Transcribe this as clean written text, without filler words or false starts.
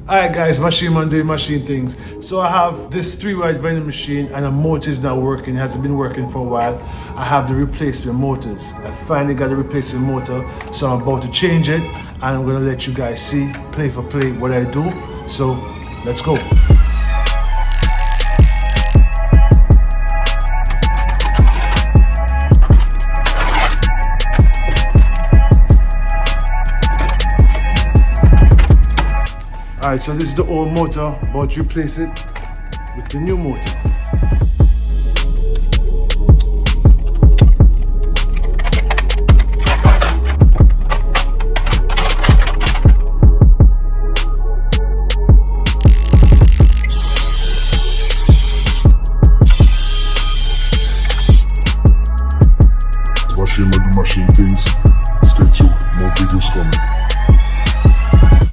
Alright guys, Machine Man doing machine things. So I have this 3-wide vending machine and the motor is not working, it hasn't been working for a while. I have the replacement motors. I finally got the replacement motor, so I'm about to change it and I'm gonna let you guys see play for play what I do. So let's go. Alright, so this is the old motor, but replace it with the new motor.